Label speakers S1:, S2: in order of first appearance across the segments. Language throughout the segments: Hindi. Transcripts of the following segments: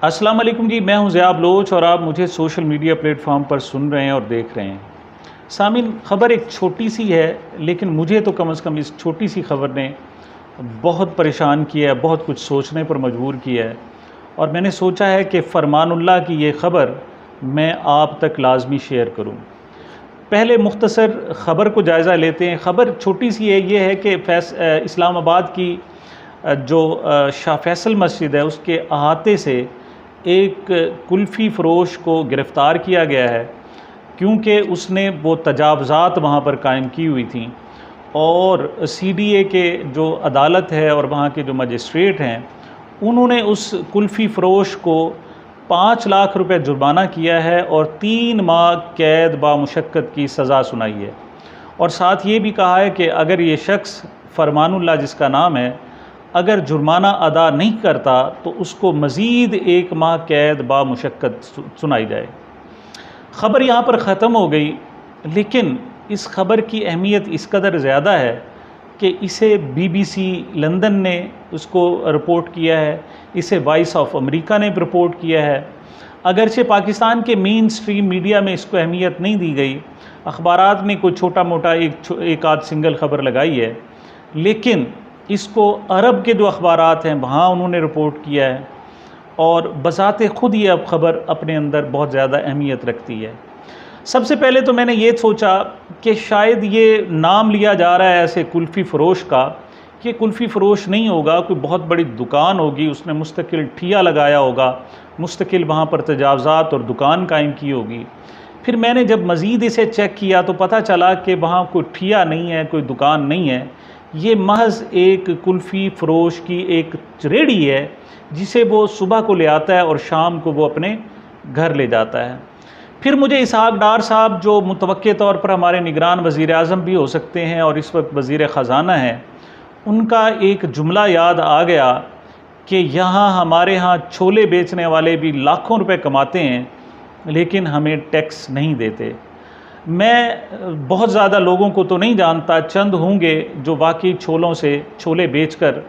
S1: अस्सलाम वालेकुम जी, मैं हूं ज़िया बलोच और आप मुझे सोशल मीडिया प्लेटफॉर्म पर सुन रहे हैं और देख रहे हैं। सामीन, ख़बर एक छोटी सी है, लेकिन मुझे तो कम से कम इस छोटी सी ख़बर ने बहुत परेशान किया है, बहुत कुछ सोचने पर मजबूर किया है। और मैंने सोचा है कि फ़रमानुल्लाह की ये ख़बर मैं आप तक लाजमी शेयर करूँ। पहले मुख्तसर ख़बर को जायज़ा लेते हैं। ख़बर छोटी सी है, ये है कि इस्लामाबाद की जो शाह फैसल मस्जिद है, उसके अहाते से एक कुल्फ़ी फ़रोश को गिरफ़्तार किया गया है, क्योंकि उसने वो तजावज़ात वहाँ पर कायम की हुई थी। और सीडीए के जो अदालत है और वहाँ के जो मजिस्ट्रेट हैं, उन्होंने उस कुल्फ़ी फ़रोश को 5 लाख रुपए जुर्माना किया है और 3 माह कैद बामुशक्क़त की सज़ा सुनाई है। और साथ ये भी कहा है कि अगर ये शख्स फ़रमानुल्लाह जिसका नाम है, अगर जुर्माना अदा नहीं करता तो उसको मज़ीद 1 माह कैद बामुशक्क़त सुनाई जाए। ख़बर यहाँ पर ख़त्म हो गई, लेकिन इस ख़बर की अहमियत इस कदर ज़्यादा है कि इसे बीबीसी लंदन ने उसको रिपोर्ट किया है, इसे वॉइस ऑफ अमेरिका ने रिपोर्ट किया है। अगरचे पाकिस्तान के मेन स्ट्रीम मीडिया में इसको अहमियत नहीं दी गई, अखबारात ने कोई छोटा मोटा एक आध सिंगल ख़बर लगाई है, लेकिन इसको अरब के जो अखबारात हैं वहाँ उन्होंने रिपोर्ट किया है। और बज़ाते ख़ुद ये अब ख़बर अपने अंदर बहुत ज़्यादा अहमियत रखती है। सबसे पहले तो मैंने ये सोचा कि शायद ये नाम लिया जा रहा है ऐसे कुल्फ़ी फ़रोश का, कि कुल्फ़ी फ़रोश नहीं होगा, कोई बहुत बड़ी दुकान होगी, उसने मुस्तकिल ठिया लगाया होगा, मुस्तकिल वहाँ पर तजावज़ात और दुकान कायम की होगी। फिर मैंने जब मज़ीद इसे चेक किया तो पता चला कि वहाँ कोई ठिया नहीं है, कोई दुकान नहीं है, ये महज़ एक कुल्फ़ी फ़रोश की एक रेहड़ी है, जिसे वो सुबह को ले आता है और शाम को वो अपने घर ले जाता है। फिर मुझे इसहाक़ डार साहब, जो मुतवक्के तौर पर हमारे निगरान वज़ीर-ए-आज़म भी हो सकते हैं और इस वक्त वज़ीर ख़ज़ाना हैं, उनका एक जुमला याद आ गया कि हमारे यहाँ छोले बेचने वाले भी लाखों रुपए कमाते हैं, लेकिन हमें टैक्स नहीं देते। मैं बहुत ज़्यादा लोगों को तो नहीं जानता, चंद होंगे जो वाकई छोलों से छोले बेचकर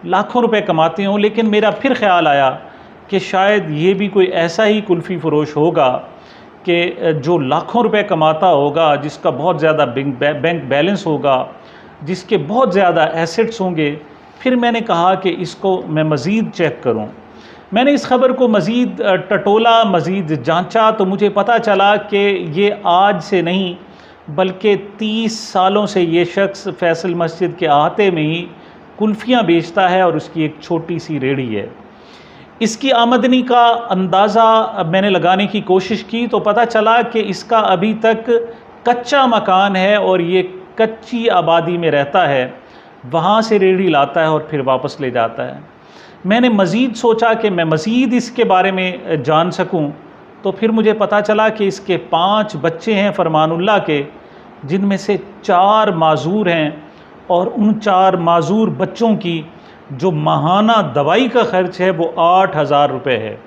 S1: लाखों रुपए कमाते हों, लेकिन मेरा फिर ख़्याल आया कि शायद ये भी कोई ऐसा ही कुल्फ़ी फ़रोश होगा कि जो लाखों रुपए कमाता होगा, जिसका बहुत ज़्यादा बैंक बैलेंस होगा, जिसके बहुत ज़्यादा एसेट्स होंगे। फिर मैंने कहा कि इसको मैं मज़ीद चेक करूं। मैंने इस ख़बर को मज़ीद टटोला, मज़ीद जांचा, तो मुझे पता चला कि ये आज से नहीं बल्कि 30 सालों से ये शख्स फैसल मस्जिद के अहाते में ही कुल्फ़ियाँ बेचता है और उसकी एक छोटी सी रेहड़ी है। इसकी आमदनी का अंदाज़ा मैंने लगाने की कोशिश की तो पता चला कि इसका अभी तक कच्चा मकान है और ये कच्ची आबादी में रहता है, वहाँ से रेहड़ी लाता है और फिर वापस ले जाता है। मैंने मज़ीद सोचा कि मैं मज़ीद इसके बारे में जान सकूं, तो फिर मुझे पता चला कि इसके 5 बच्चे हैं फ़रमानुल्लाह के, जिनमें से 4 माज़ूर हैं और उन 4 माज़ूर बच्चों की जो माहाना दवाई का ख़र्च है वो 8,000 रुपये है।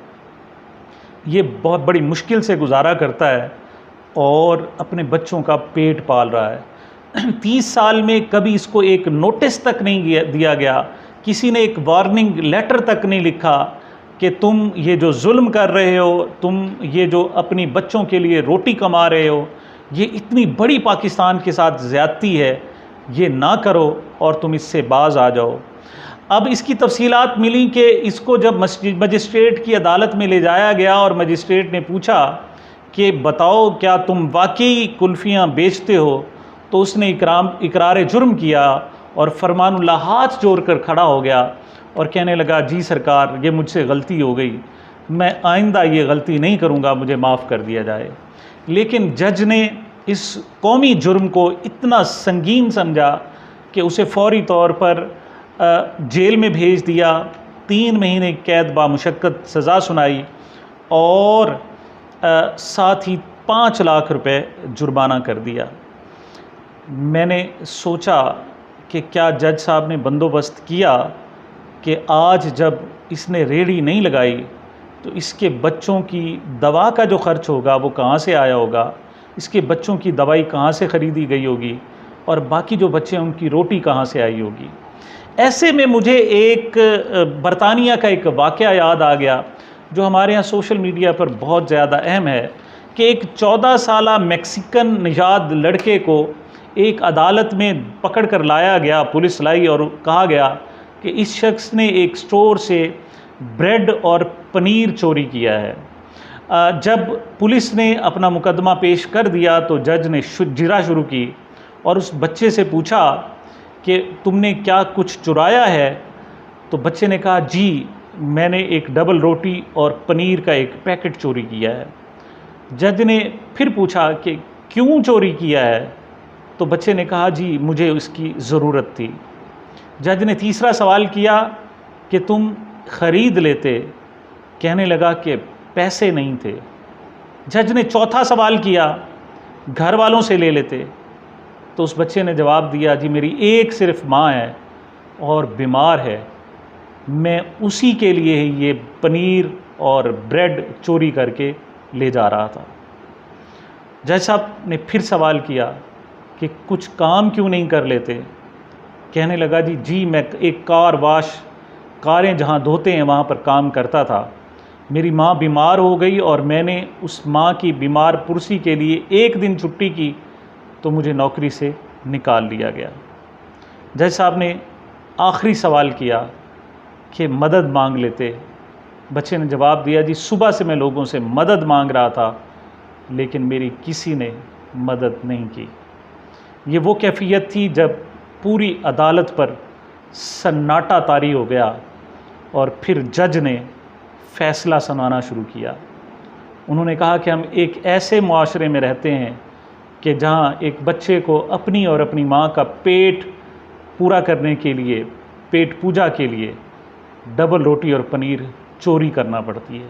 S1: ये बहुत बड़ी मुश्किल से गुजारा करता है और अपने बच्चों का पेट पाल रहा है। 30 साल में कभी इसको एक नोटिस तक नहीं दिया गया, किसी ने एक वार्निंग लेटर तक नहीं लिखा कि तुम ये जो जुल्म कर रहे हो, तुम ये जो अपनी बच्चों के लिए रोटी कमा रहे हो, ये इतनी बड़ी पाकिस्तान के साथ ज़्यादती है, ये ना करो और तुम इससे बाज आ जाओ। अब इसकी तफसीलात मिली कि इसको जब मजिस्ट्रेट की अदालत में ले जाया गया और मजिस्ट्रेट ने पूछा कि बताओ क्या तुम वाकई कुल्फ़ियाँ बेचते हो, तो उसने इकरार जुर्म किया और फ़रमानुल्लाह हाथ जोड़कर खड़ा हो गया और कहने लगा, जी सरकार, ये मुझसे गलती हो गई, मैं आइंदा ये गलती नहीं करूँगा, मुझे माफ़ कर दिया जाए। लेकिन जज ने इस कौमी जुर्म को इतना संगीन समझा कि उसे फ़ौरी तौर पर जेल में भेज दिया, 3 महीने कैद बामुशक्क़त सज़ा सुनाई और साथ ही 5 लाख रुपए जुर्माना कर दिया। मैंने सोचा कि क्या जज साहब ने बंदोबस्त किया कि आज जब इसने रेहड़ी नहीं लगाई तो इसके बच्चों की दवा का जो ख़र्च होगा वो कहाँ से आया होगा, इसके बच्चों की दवाई कहाँ से ख़रीदी गई होगी और बाकी जो बच्चे हैं उनकी रोटी कहाँ से आई होगी। ऐसे में मुझे एक बरतानिया का एक वाक़या याद आ गया जो हमारे यहाँ सोशल मीडिया पर बहुत ज़्यादा अहम है कि एक 14 साला मैक्सिकन निषाद लड़के को एक अदालत में पकड़ कर लाया गया, पुलिस लाई और कहा गया कि इस शख्स ने एक स्टोर से ब्रेड और पनीर चोरी किया है। जब पुलिस ने अपना मुकदमा पेश कर दिया तो जज ने जिरा शुरू की और उस बच्चे से पूछा कि तुमने क्या कुछ चुराया है। तो बच्चे ने कहा जी, मैंने एक डबल रोटी और पनीर का एक पैकेट चोरी किया है। जज ने फिर पूछा कि क्यों चोरी किया है। तो बच्चे ने कहा जी, मुझे उसकी ज़रूरत थी। जज ने तीसरा सवाल किया कि तुम ख़रीद लेते। कहने लगा कि पैसे नहीं थे। जज ने चौथा सवाल किया, घर वालों से ले लेते। तो उस बच्चे ने जवाब दिया जी, मेरी एक सिर्फ माँ है और बीमार है, मैं उसी के लिए ही ये पनीर और ब्रेड चोरी करके ले जा रहा था। जज साहब ने फिर सवाल किया कि कुछ काम क्यों नहीं कर लेते। कहने लगा जी मैं एक कार वाश, कारें जहाँ धोते हैं वहाँ पर काम करता था। मेरी माँ बीमार हो गई और मैंने उस माँ की बीमार पुरसी के लिए एक दिन छुट्टी की तो मुझे नौकरी से निकाल लिया गया। जज साहब ने आखिरी सवाल किया कि मदद मांग लेते। बच्चे ने जवाब दिया जी, सुबह से मैं लोगों से मदद मांग रहा था लेकिन मेरी किसी ने मदद नहीं की। ये वो कैफियत थी जब पूरी अदालत पर सन्नाटा तारी हो गया और फिर जज ने फ़ैसला सुनाना शुरू किया। उन्होंने कहा कि हम एक ऐसे मुआशरे में रहते हैं कि जहाँ एक बच्चे को अपनी और अपनी माँ का पेट पूरा करने के लिए, पेट पूजा के लिए डबल रोटी और पनीर चोरी करना पड़ती है।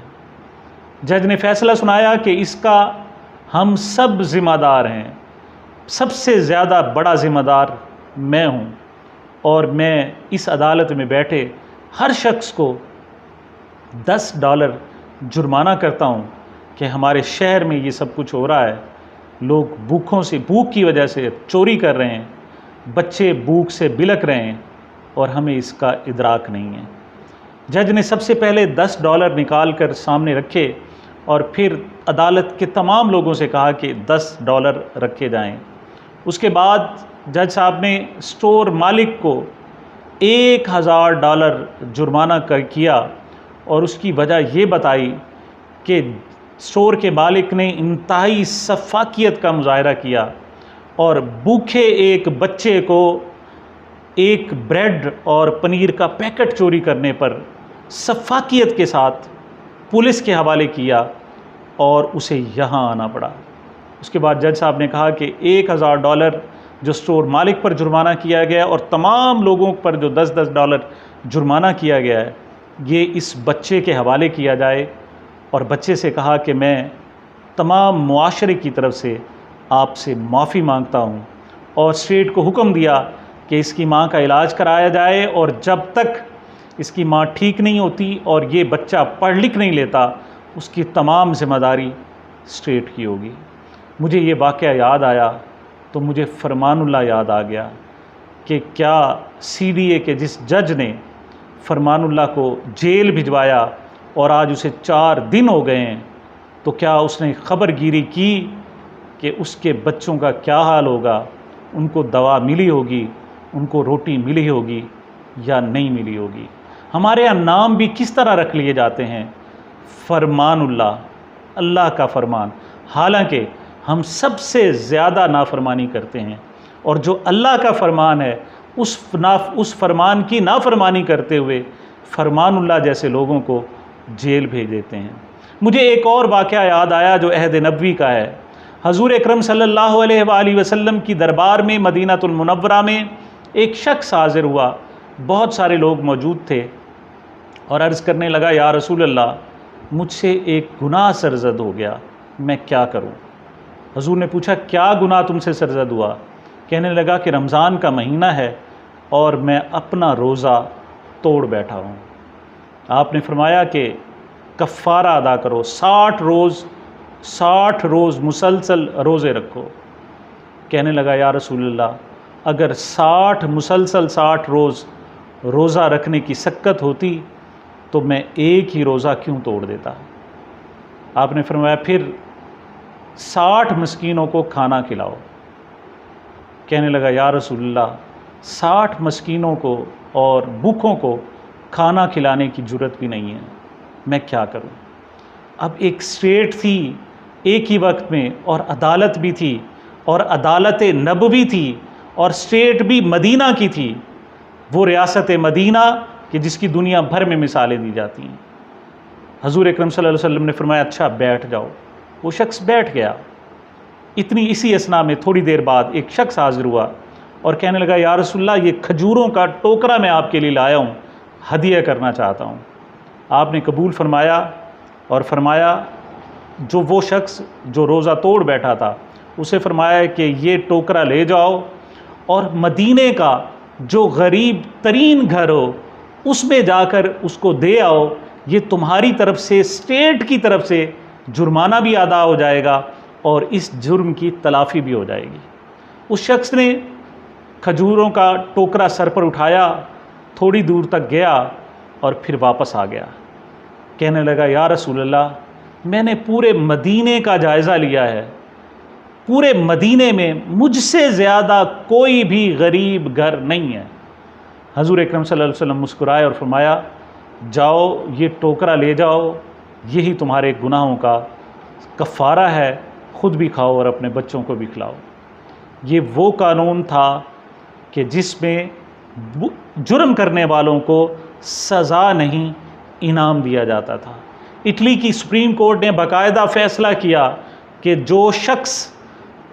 S1: जज ने फ़ैसला सुनाया कि इसका हम सब ज़िम्मेदार हैं, सबसे ज़्यादा बड़ा ज़िम्मेदार मैं हूँ और मैं इस अदालत में बैठे हर शख्स को $10 जुर्माना करता हूँ कि हमारे शहर में ये सब कुछ हो रहा है। लोग भूख की वजह से चोरी कर रहे हैं, बच्चे भूख से बिलख रहे हैं और हमें इसका इदराक नहीं है। जज ने सबसे पहले $10 निकाल कर सामने रखे और फिर अदालत के तमाम लोगों से कहा कि $10 रखे जाएं। उसके बाद जज साहब ने स्टोर मालिक को $1000 जुर्माना किया और उसकी वजह ये बताई कि स्टोर के मालिक ने इंतहाई सफाकियत का मुजाहरा किया और भूखे एक बच्चे को एक ब्रेड और पनीर का पैकेट चोरी करने पर सफाकियत के साथ पुलिस के हवाले किया और उसे यहाँ आना पड़ा। उसके बाद जज साहब ने कहा कि $1000 जो स्टोर मालिक पर जुर्माना किया गया और तमाम लोगों पर जो $10 जुर्माना किया गया है, ये इस बच्चे के हवाले किया जाए। और बच्चे से कहा कि मैं तमाम मुआशरे की तरफ से आपसे माफ़ी मांगता हूँ और स्टेट को हुक्म दिया कि इसकी माँ का इलाज कराया जाए और जब तक इसकी माँ ठीक नहीं होती और ये बच्चा पढ़ लिख नहीं लेता, उसकी तमाम ज़िम्मेदारी स्टेट की होगी। मुझे ये वाक़या याद आया तो मुझे फरमानुल्लाह याद आ गया कि क्या CDA के जिस जज ने फरमानुल्लाह को जेल भिजवाया और आज उसे 4 दिन हो गए हैं, तो क्या उसने ख़बरगिरी की कि उसके बच्चों का क्या हाल होगा, उनको दवा मिली होगी, उनको रोटी मिली होगी या नहीं मिली होगी। हमारे यहाँ नाम भी किस तरह रख लिए जाते हैं, फरमानुल्लाह, अल्लाह का फरमान। हालांकि हम सबसे ज़्यादा नाफरमानी करते हैं और जो अल्लाह का फरमान है उस फरमान की नाफरमानी करते हुए फरमानुल्लाह जैसे लोगों को जेल भेज देते हैं। मुझे एक और वाक़या याद आया जो अहद नबवी का है। हजूर अकरम सल्लल्लाहु अलैहि वसल्लम की दरबार में मदीनातुल मुनव्वरा में एक शख्स हाज़िर हुआ। बहुत सारे लोग मौजूद थे और अर्ज़ करने लगा, या रसूल अल्लाह, मुझसे एक गुनाह सरज़द हो गया, मैं क्या करूं? हजूर ने पूछा, क्या गुनाह तुमसे सरज़द हुआ? कहने लगा कि रमज़ान का महीना है और मैं अपना रोज़ा तोड़ बैठा हूँ। आपने फरमाया कि कफ़ारा अदा करो, 60 रोज़ मुसलसल रोज़े रखो। कहने लगा, या रसूलल्लाह, अगर 60 रोज़ रोज़ा रखने की सक्कत होती तो मैं एक ही रोज़ा क्यों तोड़ देता। आपने फरमाया फिर 60 मस्कीनों को खाना खिलाओ। कहने लगा या रसूलल्लाह 60 मस्कीनों को और भूखों को खाना खिलाने की ज़रूरत भी नहीं है, मैं क्या करूं। अब एक स्टेट थी एक ही वक्त में, और अदालत भी थी, और अदालत नबवी थी, और स्टेट भी मदीना की थी, वो रियासत मदीना कि जिसकी दुनिया भर में मिसालें दी जाती हैं। हजूर अकरम सल्लल्लाहु अलैहि वसल्लम ने फरमाया अच्छा बैठ जाओ। वो शख्स बैठ गया। इसी असना में थोड़ी देर बाद एक शख्स हाजिर हुआ और कहने लगा या रसूलल्लाह ये खजूरों का टोकरा मैं आपके लिए लाया हूँ, हदिया करना चाहता हूँ। आपने कबूल फरमाया और फरमाया जो वो शख्स जो रोज़ा तोड़ बैठा था उसे फरमाया कि ये टोकरा ले जाओ और मदीने का जो गरीब तरीन घर हो उसमें जाकर उसको दे आओ। ये तुम्हारी तरफ से, स्टेट की तरफ से जुर्माना भी अदा हो जाएगा और इस जुर्म की तलाफ़ी भी हो जाएगी। उस शख्स ने खजूरों का टोकरा सर पर उठाया, थोड़ी दूर तक गया और फिर वापस आ गया। कहने लगा या रसूलल्लाह मैंने पूरे मदीने का जायज़ा लिया है, पूरे मदीने में मुझसे ज़्यादा कोई भी गरीब घर नहीं है। हजूर अकरम सल्लल्लाहु अलैहि वसल्लम मुस्कुराए और फरमाया जाओ ये टोकरा ले जाओ, यही तुम्हारे गुनाहों का कफ़ारा है, ख़ुद भी खाओ और अपने बच्चों को भी खिलाओ। ये वो कानून था कि जिसमें जुर्म करने वालों को सज़ा नहीं इनाम दिया जाता था। इटली की सुप्रीम कोर्ट ने बाकायदा फ़ैसला किया कि जो शख्स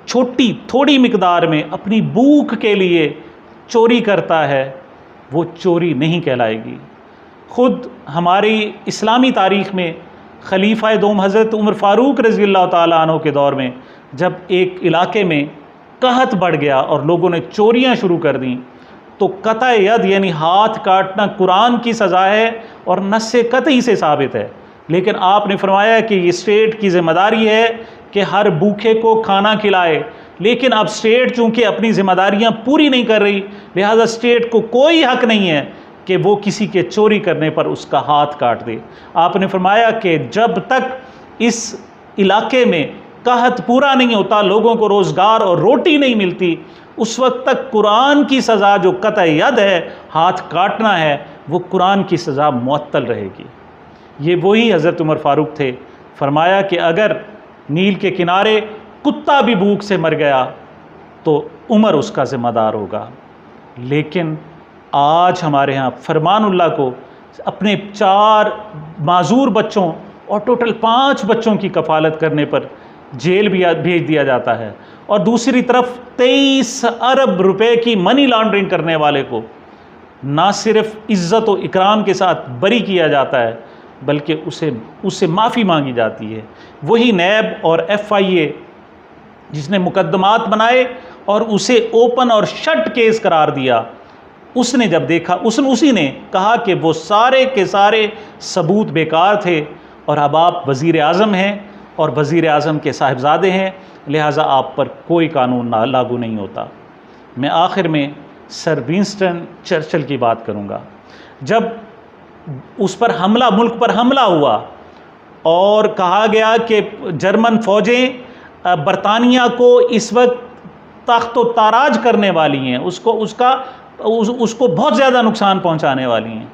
S1: छोटी थोड़ी मिकदार में अपनी भूख के लिए चोरी करता है वो चोरी नहीं कहलाएगी। ख़ुद हमारी इस्लामी तारीख़ में खलीफा दोम हज़रत उमर फ़ारूक रज़ियल्लाहु ताला अन्हु के दौर में जब एक इलाके में कहत बढ़ गया और लोगों ने चोरियां शुरू कर दी तो कतअ यद यानी हाथ काटना कुरान की सज़ा है और नस्से कतई से साबित है। लेकिन आपने फरमाया कि ये स्टेट की ज़िम्मेदारी है कि हर भूखे को खाना खिलाए, लेकिन अब स्टेट चूँकि अपनी ज़िम्मेदारियाँ पूरी नहीं कर रही लिहाजा स्टेट को कोई हक़ नहीं है कि वो किसी के चोरी करने पर उसका हाथ काट दे। आपने फरमाया कि जब तक इस इलाके में कहत पूरा नहीं होता, लोगों को रोज़गार और रोटी नहीं मिलती, उस वक्त तक कुरान की सज़ा जो कतअ यद है, हाथ काटना है, वो कुरान की सज़ा मुअत्तल रहेगी। ये वही हज़रत उमर फ़ारूक थे। फरमाया कि अगर नील के किनारे कुत्ता भी भूख से मर गया तो उमर उसका ज़िम्मेदार होगा। लेकिन आज हमारे यहाँ फरमानुल्लाह को अपने 4 माजूर बच्चों और टोटल 5 बच्चों की कफ़ालत करने पर जेल भी भेज दिया जाता है, और दूसरी तरफ 23 अरब रुपए की मनी लॉन्ड्रिंग करने वाले को ना सिर्फ इज़्ज़त व इकराम के साथ बरी किया जाता है बल्कि उससे माफ़ी मांगी जाती है। वही नैब और FIA जिसने मुकदमात बनाए और उसे ओपन और शट केस करार दिया, उसने जब देखा उसी ने कहा कि वो सारे के सारे सबूत बेकार थे और अब आप वज़ीर आज़म हैं और वज़ीर आज़म के साहिबजादे हैं, लिहाजा आप पर कोई कानून लागू नहीं होता। मैं आखिर में सर विंस्टन चर्चिल की बात करूँगा। जब उस पर हमला, मुल्क पर हमला हुआ और कहा गया कि जर्मन फ़ौजें बरतानिया को इस वक्त तख्त व ताराज करने वाली हैं, उसको बहुत ज़्यादा नुकसान पहुंचाने वाली हैं,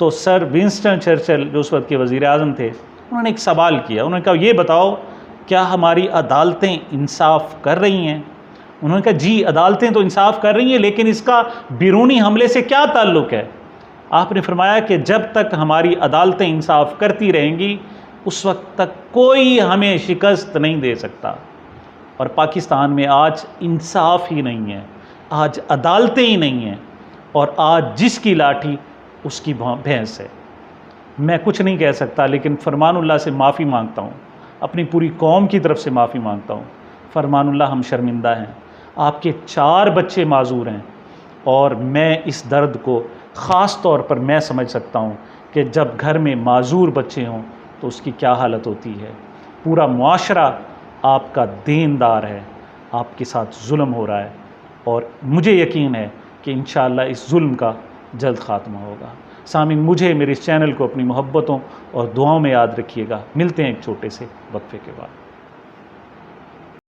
S1: तो सर विंस्टन चर्चिल जो उस वक्त के वज़ीर आज़म थे उन्होंने एक सवाल किया। उन्होंने कहा ये बताओ क्या हमारी अदालतें इंसाफ़ कर रही हैं? उन्होंने कहा जी अदालतें तो इंसाफ़ कर रही हैं, लेकिन इसका बिरूनी हमले से क्या ताल्लुक़ है? आपने फरमाया कि जब तक हमारी अदालतें इंसाफ़ करती रहेंगी उस वक्त तक कोई हमें शिकस्त नहीं दे सकता। और पाकिस्तान में आज इंसाफ ही नहीं है, आज अदालतें ही नहीं हैं, और आज जिसकी लाठी उसकी भैंस है। मैं कुछ नहीं कह सकता, लेकिन फरमानुल्लाह से माफ़ी मांगता हूँ, अपनी पूरी कौम की तरफ से माफ़ी मांगता हूँ। फरमानुल्लाह हम शर्मिंदा हैं, आपके 4 बच्चे माजूर हैं, और मैं इस दर्द को ख़ास तौर पर मैं समझ सकता हूँ कि जब घर में माजूर बच्चे हों तो उसकी क्या हालत होती है। पूरा मुआशरा आपका देनदार है, आपके साथ जुल्म हो रहा है, और मुझे यकीन है कि इंशाअल्लाह इस जुल्म का जल्द ख़ात्मा होगा। सामीन, मुझे मेरे इस चैनल को अपनी मोहब्बतों और दुआओं में याद रखिएगा। मिलते हैं एक छोटे से वक्फे के बाद।